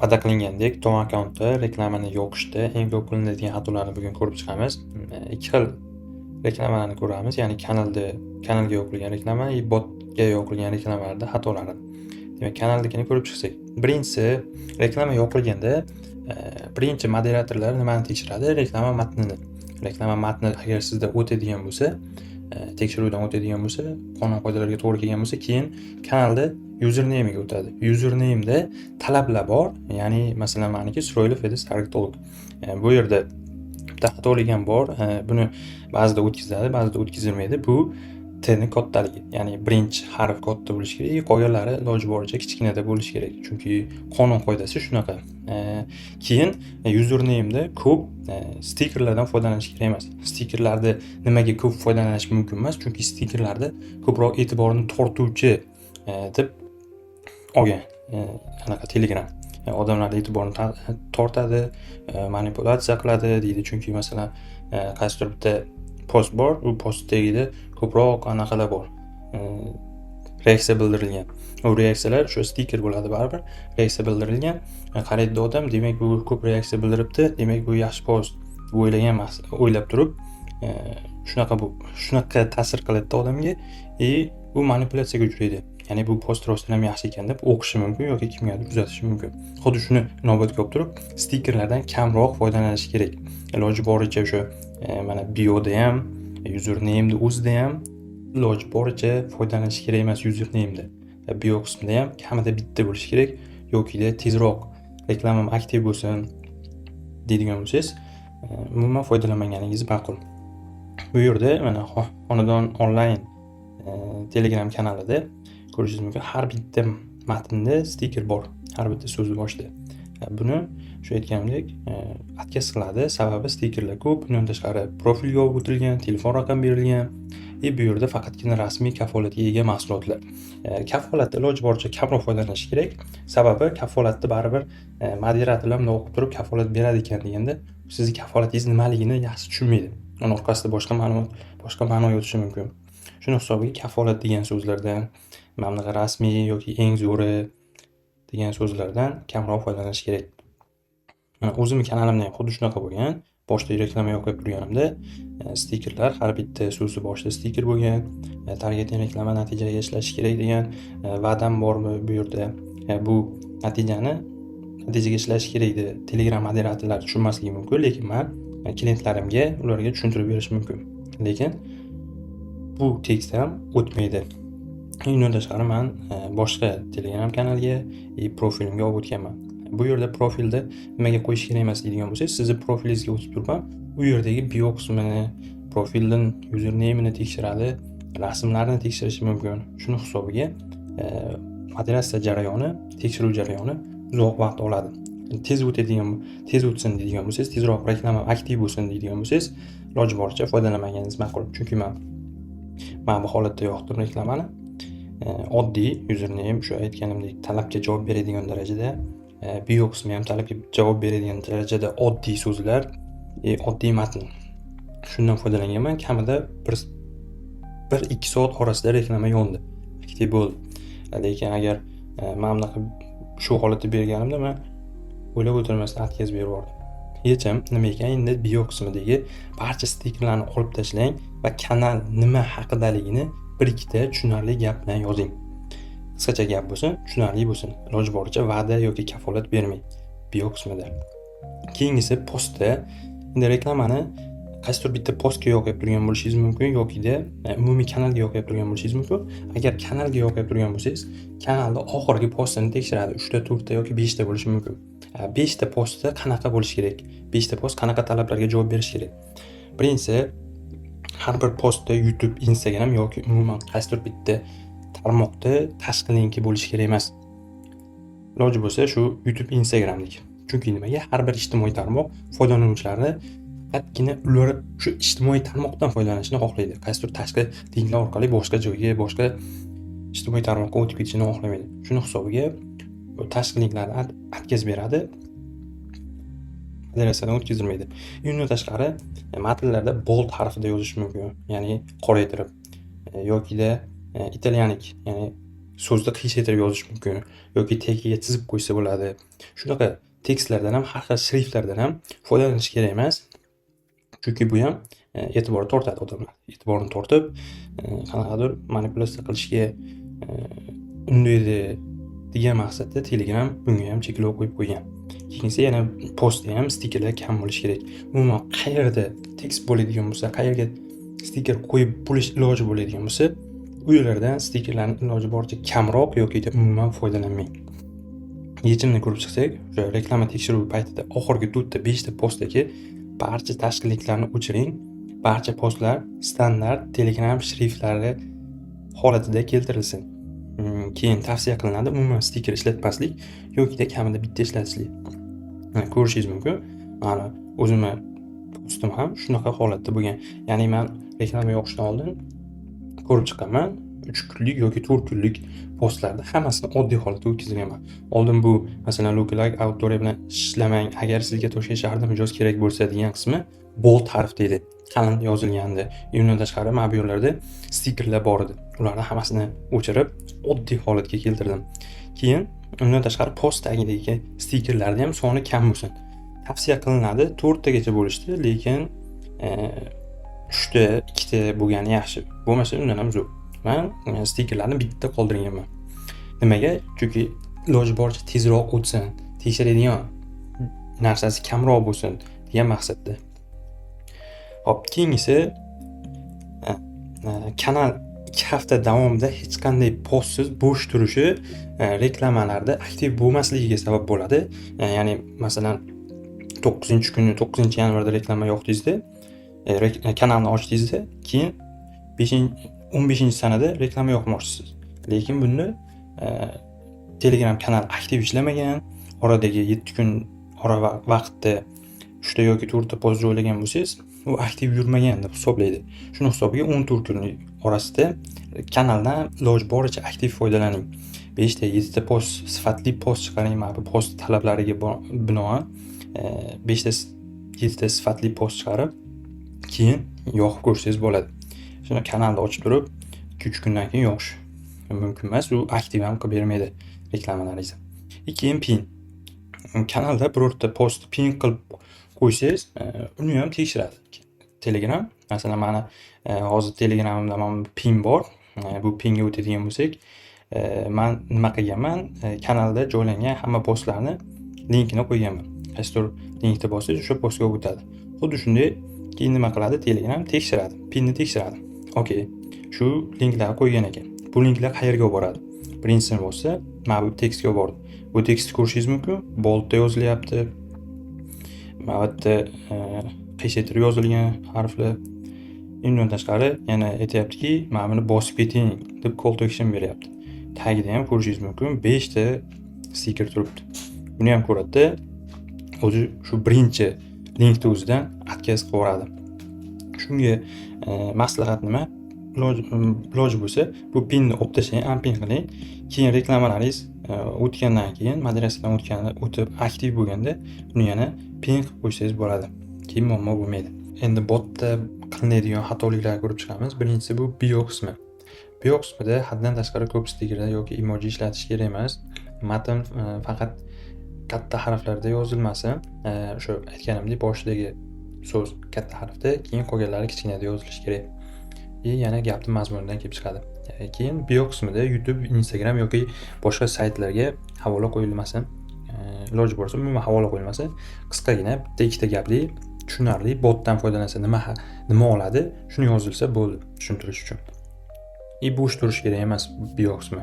Va'da qilingandek, Tom akkauntda reklamani yoqishda eng ko'p qilinadigan xatolarni bugun ko'rib chiqamiz. Ikki xil reklamalarni ko'ramiz, ya'ni kanalga yoqilgan reklama va botga yoqilgan reklamalarda xatolari. Demak, kanaldagini ko'rib chiqsak, birinchisi reklama yoqilganda birinchi moderatorlar nimani tekshiradi? Reklama matnini. Reklama matni agar sizda o'tadigan bo'lsa, tekshiruvdan o'tadigan bo'lsa, qonun qoidalariga to'g'ri kelgan bo'lsa, keyin kanalda username ga o'tadi. Username da talablar bor, ya'ni masalan meniki Sroilov edi Sargtolog. Bu yerda bitta xatolik ham bor. Buni ba'zida o'tkazadi, ba'zida o'tkazilmaydi. Bu T'ni kattaligi, ya'ni birinchi harf katta bo'lishi kerak, qolganlari iloji boricha kichkinada bo'lishi kerak. Chunki qonun qoidasi shunaqa. Keyin username da ko'p stikerlardan foydalanish kerak emas. Stikerlarda nimaga ko'p foydalanish mumkin emas? Chunki stikerlarda ko'proq e'tiborni tortuvchi deb olgan. Anaqa Telegram odamlar e'tiborni tortadi, manipulyatsiya qiladi deydi. Chunki masalan, qaysidir bitta post bor, u post tagida ko'proq anaqalar bor. Reaksiya bildirilgan. U reaksiyalar shu stiker bo'ladi baribir. Reaksiya bildirilgan. Qaraydi odam, demak bu ko'p reaksiya bildiribdi, demak bu yaxshi post deb o'ylagan emas. O'ylab turib, shunaqa ta'sir qiladi odamga u manipulyatsiyaga uchraydi. Ya'ni bu post rostdan ham yaxshi ekan deb o'qishi mumkin yoki kimgadir uzatishi mumkin. Xuddi shuni inobatga olib turib, stikerlardan kamroq foydalanish kerak. Iloji boricha o'sha mana bioda ham, username da o'zida ham iloji boricha foydalanish kerak emas username da. Bio qismida ham kamida bitta bo'lishi kerak yoki tezroq reklamam aktiv bo'lsin deydigan bo'lsangiz, umuman foydalanmaganingiz ma'qul. Bu yerda mana xonadon onlayn Telegram kanalida ko'rishingiz mumkin. Har bitta matnda stiker bor, har bitta so'zi boshida. Buni shu aytganimdek atkaz qiladi, sababi stikerlar ko'p. Bundan tashqari profil yozib o'tilgan, telefon raqam berilgan bu yerda faqatgina rasmiy kafolatga ega mahsulotlar. Kafolatda iloji boricha kamroq foydalanish kerak. Sababi kafolatda baribir moderatorlar bunday o'qib turib kafolat beradi ekan deganda, sizning kafolatingiz nimaligini yaxshi tushunmaydi. Uning orqasida boshqa ma'no yotishi mumkin. Shuning hisobiga kafolat degan so'zlardan, mana rasmiy yoki eng zo'ri degan so'zlardan kamroq foydalanish kerak. Mana o'zimning kanalimda ham xuddi shunaqa bo'lgan. Boshda reklama yoqib turganimda stikerlar, har bitta so'zi boshida stiker bo'lgan. Targeting reklama natijaga ishlashi kerak degan va'dam bor bu yerda. Bu natijaga ishlashi kerak edi. Telegram moderatorlari tushunmasligi mumkin, lekin men klientlarimga ularga tushuntirib berish mumkin. Lekin bu tekst ham o'tmaydi. Undan tashqari men boshqa Telegram kanalga profilimga olib o'tganman. Bu yerda profilda nimaga qo'yish kerak emas deydigan bo'lsangiz, sizni profilingizga o'tib turib ham u yerdagi bio qismini, profildan username-ni tekshiradi, rasmlarni tekshirishi mumkin. Shuning hisobiga moderatsiya jarayoni, tekshiruv jarayoni uzoq vaqt oladi. Tez o'tsin deydigan bo'lsangiz, tezroq reklama aktiv bo'lsin deydigan bo'lsangiz, iloji boricha foydalanmaganingiz ma'qul. Chunki men bu holatda yoqdim reklamani. Oddiy username, shu aytganimdek talabga javob beradigan darajada, bio qismi ham talabga javob beradigan darajada oddiy so'zlar, oddiy matn. Shundan foydalanganman. Kamida 1-2 soat orasida reklama yondi, aktiv bo'ldi. Lekin agar men bunaqa shu holatda berganimda men o'ylab o'tirmasdan atkaz berib yubordim. Yechim nima ekan? Endi bio qismidagi barcha stikerlarni olib tashlang va kanal nima haqidaligini bir-ikkita tushunarli gap bilan yozing. Qisqacha gap bo'lsin, tushunarli bo'lsin. Iloji boricha va'da yoki kafolat bermang bio qismida. Keyingisi postda. Endi reklamani qaysidir bitta postga yoqib turgan bo'lishingiz mumkin yoki-da umumiy kanalga yoqib turgan bo'lishingiz mumkin. Agar kanalga yoqib turgan bo'lsangiz, kanalda oxirgi postini tekshiradi. 3 ta, 4 ta yoki 5 ta bo'lishi mumkin. 5 ta postda qanaqa bo'lishi kerak? 5 ta post qanaqa talablarga javob berish kerak? Birinchisi, har bir postda YouTube, Instagram yoki umuman qaysidir bitta tarmoqda tashqi linki bo'lishi kerak emas. Iloji bo'lsa shu YouTube, Instagramlik. Chunki nimaga? Har bir ijtimoiy tarmoq foydalanuvchilari faqatgina ular shu ijtimoiy tarmoqdan foydalanishni xohlaydi. Qaysidir tashqi linklar orqali boshqa joyga, boshqa ijtimoiy tarmoqqa o'tib ketishni xohlamaydi. Shuning hisobiga bu tashqi linklarni atkaz beradi. Moderatsiyadan o'tkazilmaydi. Undan tashqari matnlarda bold harfida yozish mumkin, ya'ni qoraytirib yoki-da italyanik, ya'ni so'zni qiyshaytirib yozish mumkin yoki tagiga chizib qo'ysa bo'ladi. Shunaqa tekstlardan ham, har xil shriftlardan ham foydalanish kerak emas. Chunki bu ham e'tibor tortadi odamlar. E'tiborni tortib, qanaqadir manipulyatsiya qilishga undaydi degan maqsadda Telegram bunga ham cheklov qo'yib qo'ygan. Keyingi yana postda ham stikerlar kam bo'lishi kerak. Umuman qayerda tekst bo'ladigan bo'lsa, qayerga stiker qo'yib bo'lish iloji bo'ladigan bo'lsa, u yerlardan stikerlarni iloji boricha kamroq yoki umuman foydalanmang. Yechimni ko'rib chiqsak, o'sha reklama tekshiruvi paytida oxirgi 4 ta 5 ta postdagi barcha tashqi linklarni o'chiring. Barcha postlar standart Telegram shriftlari holatida keltirilsin. Keyin tavsiya qilinadi umuman stiker ishlatmaslik yoki kamida bitta ishlatishlik. Ko'rishingiz mumkin. Mana o'zimni postim ham shunaqa holatda bo'lgan. Ya'ni men reklama yoqishdan oldin ko'rib chiqaman. 3 kunlik yoki 4 kunlik postlarni hammasini oddiy holatda o'tkazganman. Oldin bu masalan lookalike auditoriya bilan ishlamang, agar sizga Toshkent shahrida mijoz kerak bo'lsa degan qismi bold harfda edi. Qalin yozilgandi. Undan tashqari mana bu yerlarda stikerlar bor edi. Ularni hammasini o'chirib, oddiy holatga keltirdim. Keyin undan tashqari post tagidagi stikerlarni ham soni kam bo'lsin. Tavsiya qilinadi 4 tagacha bo'lishdi, lekin 3 ta, 2 ta bo'lgani yaxshi. Bo'lmasa undan ham zo'r. Men stikerlarni bitta qoldirganman. Nimaga? Chunki iloji boricha tezroq o'tsin, tekshiradigan narsasi kamroq bo'lsin degan maqsadda. Hop, keyingisi kanal 2 hafta davomida hech qanday postsiz bo'sh turishi reklamalarda aktiv bo'lmasligiga sabab bo'ladi. Ya'ni masalan 9-kuni 9-yanvarda reklama yoqdingizda, kanalni ochdingizda, keyin 15-sanada reklama yoqmoqchisiz. Lekin bunda Telegram kanal aktiv ishlamagan, oradagi 7 kun ora vaqtda 3 ta yoki 4 ta post joylagan bo'lsangiz, u aktiv yurmagan deb hisoblaydi. Shuni hisobiga 14 kun orasida kanaldan iloji boricha aktiv foydalaning. 5 ta 7 ta post, sifatli post chiqaring. Mana bu post talablariga binoan 5 ta 7 ta sifatli post chiqarib, keyin yoqib ko'rsangiz bo'ladi. Shuni kanalni ochib turib 2-3 kundan keyin yoqish mumkin emas. U aktiv ham qilib bermaydi reklamalaringizni. Keyin pin. Kanalda birorta post pin qilib qo'ysangiz, uni ham tekshiradi. Telegram, masalan, mana hozir Telegramimda mana pin bor. Bu pinga o'tadigan bo'lsak, men nima qilganman? Kanalda joylangan hamma postlarni linkini qo'yganman. Qaysidir linkni bossangiz, o'sha postga o'tadi. Xuddi shunday keyin nima qiladi? Telegram tekshiradi, pinni tekshiradi. Okey, shu linklarni qo'ygan ekan. Bu linklar qayerga boradi? Birinchisi bo'lsa, mana bu tekstga bordi. Bu tekstni ko'rishingiz mumkin. Boldda yozilyapti. Mana bu yerda qiyshaytirib yozilgan harflar. Undan tashqari yana aytayaptiki, mana buni bosib keting deb call to action beryapti. Tagida ham ko'rishingiz mumkin 5 ta stiker turibdi. Buni ham ko'radida, o'zi shu birinchi linkni o'zidan atkazib qo'yadi. Shunga maslahat nima? Iloji bo'lsa, bu pinni olib tashlang, unpin qiling. Keyin reklamalaringiz o'tgandan keyin, moderatsiyadan o'tib aktiv bo'lganda, uni yana pin qilib qo'ysangiz bo'ladi. Keyin muammo bo'lmaydi. Endi botda qilinadigan xatoliklarni ko'rib chiqamiz. Birinchisi bu bio qismi. Bio qismida haddan tashqari ko'p stikerlar yoki emoji ishlatish kerak emas. Matn faqat katta harflarda yozilmasin. O'sha aytganimdek boshidagi so'z katta harfda, keyin qolganlari kichkinada yozilishi kerak. Yana gapning mazmunidan kelib chiqadi. Keyin bio qismida YouTube, Instagram yoki boshqa saytlarga havola qo'yilmasin. Iloji bo'lsa, umuman havola qo'yilmasin. Qisqagina bitta ikkita gapli, tushunarli botdan foydalansa nima oladi, shuni yozilsa bo'ldi, tushuntirish uchun. Bo'sh turish kerak emas bio qismi.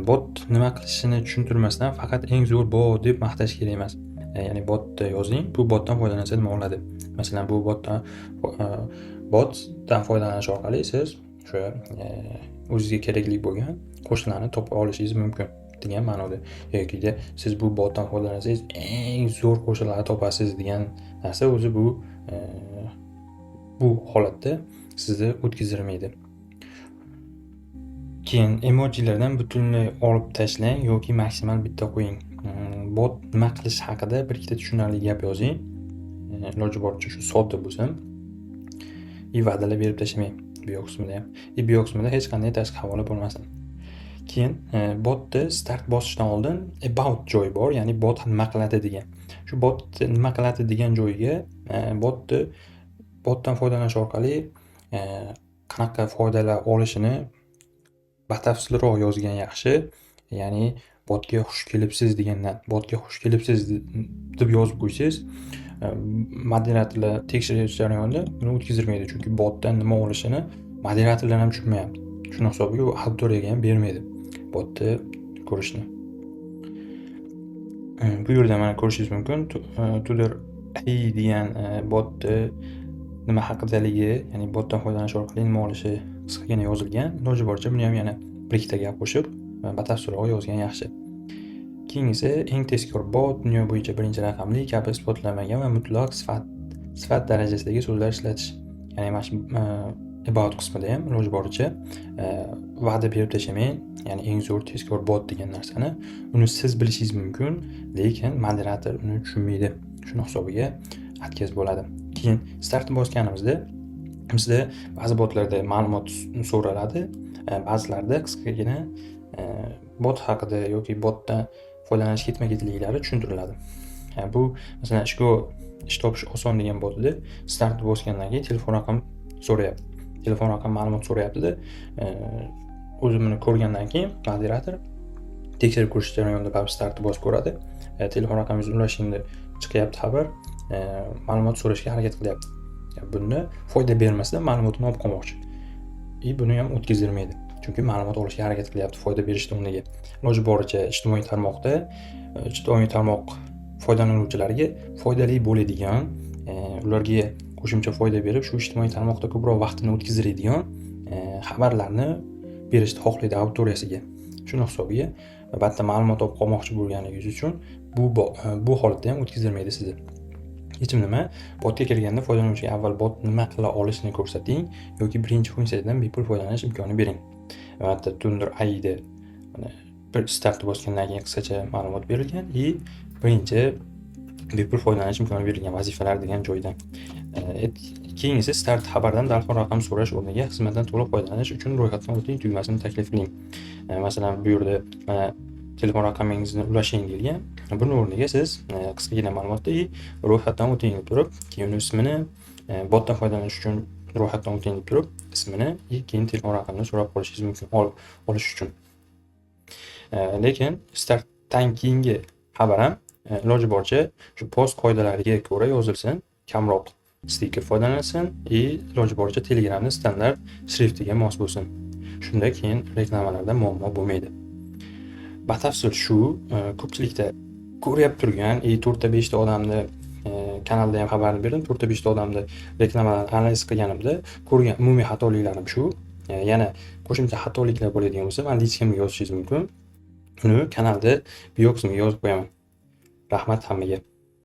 Bot nima qilishini tushuntirmasdan faqat eng zo'r bot deb maqtash kerak emas. Ya'ni botda yozing, bu botdan foydalansa nima oladi? Masalan, bu botdan foydalanish orqali siz o'sha o'zingizga kerakli bo'lgan qo'shiqlarni topib olishingiz mumkin degan ma'noda. Yoki siz bu botdan foydalansangiz eng zo'r qo'shiqlarni topasiz degan narsa o'zi bu holatda sizni o'tkazdirmaydi. Keyin emojilardan butunlay olib tashlang yoki maksimal bitta qo'ying. Bot nima qilish haqida bir ikkita tushunarli gap yozing. Iloji boricha shu sodda bo'lsin. Va'dalar berib tashlamang bio qismida ham. Bio qismida hech qanday tashqi havola bo'lmasin. Keyin botni start bosishdan oldin about joyi bor, ya'ni bot nima qiladi degan. Shu bot nima qiladi degan joyiga botdan foydalanish orqali qanaqa foydalar olishini batafsilroq yozgan yaxshi. Ya'ni botga xush kelibsiz degandan botga xush kelibsiz deb yozib qo'ysangiz, moderatorlar tekshirish jarayonida buni o'tkazilmaydi, chunki botdan nima olishini moderatorlar ham tushunmayapti. Shuning hisobiga u auditoriyaga ham bermaydi botni ko'rishni. Bu yerda mana ko'rishingiz mumkin, Tudor AI degan botni nima haqidaligi, ya'ni botdan foydalanish orqali nima olishi qisqagina yozilgan. Iloji boricha buni ham yana bir ikkita gap qo'shib batafsilroq yozgan yaxshi. Keyingisi eng tezkor bot dunyo bo'yicha birinchi raqamli kabi isbotlanmagan va mutlaq sifat darajasidagi so'zlar ishlatish. Ya'ni mana shu about qismida ham iloji boricha va'da berib tashamang. Ya'ni eng zo'r tezkor bot degan narsani uni siz bilishingiz mumkin, lekin moderator uni tushunmaydi. Shuning hisobiga atkaz bo'ladi. Keyin startni bosganimizda bizda ba'zi botlarda ma'lumot so'raladi, ba'zilarda qisqagina bot haqida yoki botdan foydalanish ketma-ketliklari tushuntiriladi. Bu masalan ish topish oson degan botda startni bosgandan keyin telefon raqam so'rayapti. Telefon raqam ma'lumot so'rayapti-da, o'zimni ko'rgandan keyin moderator tekshirib ko'rish jarayonida baribir startni bosib ko'radi. Telefon raqamingizni ulashingda chiqyapti xabar, ma'lumot so'rashga harakat qilyapti. Bunda foyda bermasda ma'lumotni olib qolmoqchi. Buni ham o'tkazilmaydi. Chunki ma'lumot olishga harakat qilyapti foyda berishdan o'rniga. Iloji boricha ijtimoiy tarmoq foydalanuvchilariga foydali bo'ladigan, ularga qo'shimcha foyda berib, shu ijtimoiy tarmoqda ko'proq vaqtini o'tkazadigan xabarlarni berishni xohlaydi auditoriyasiga. Shuning hisobiga albatta ma'lumot olib qolmoqchi bo'lganingiz uchun bu holatda ham o'tkazilmaydi sizni. Hechim nima, botga kirganda foydalanuvchiga avval bot nima qila olishini ko'rsating yoki birinchi funksiyadan bepul foydalanish imkonini bering. Albatta Tudor AI'da bir start bosgandan keyin qisqacha ma'lumot berilgan birinchi bepul foydalanish imkoni berilgan vazifalar degan joydan. Keyingisi start xabardan telefon raqam so'rash o'rniga xizmatdan to'liq foydalanish uchun ro'yxatdan o'ting tugmasini taklif qiling. Masalan, bu yerda telefon raqamingizni ulashing deyilgan. Buni o'rniga siz qisqagina ma'lumotda ro'yxatdan o'ting deb turib, keyin ismini, botdan foydalanish uchun ro'yxatdan o'ting deb turib, ismini, keyin telefon raqamini so'rab qolishingiz mumkin olish uchun. Lekin startdan keyingi xabar ham iloji boricha shu post qoidalariga ko'ra yozilsin, kamroq stiker foydalansin, iloji boricha Telegramning standart shriftiga mos bo'lsin. Shunda keyin reklamalarda muammo bo'lmaydi. Batafsil shu ko'pchilikda ko'rib turgan 4-5 ta odamni kanalda ham xabarni berdim. 4-5 ta odamni reklamalarni analiz qilganimda ko'rgan umumiy xatoliklarim shu. Yana qo'shimcha xatoliklar bo'ladigan bo'lsa, men lichkamga yozishingiz mumkin. Uni kanalda bio qismiga yozib qo'yaman. Rahmat hammaga.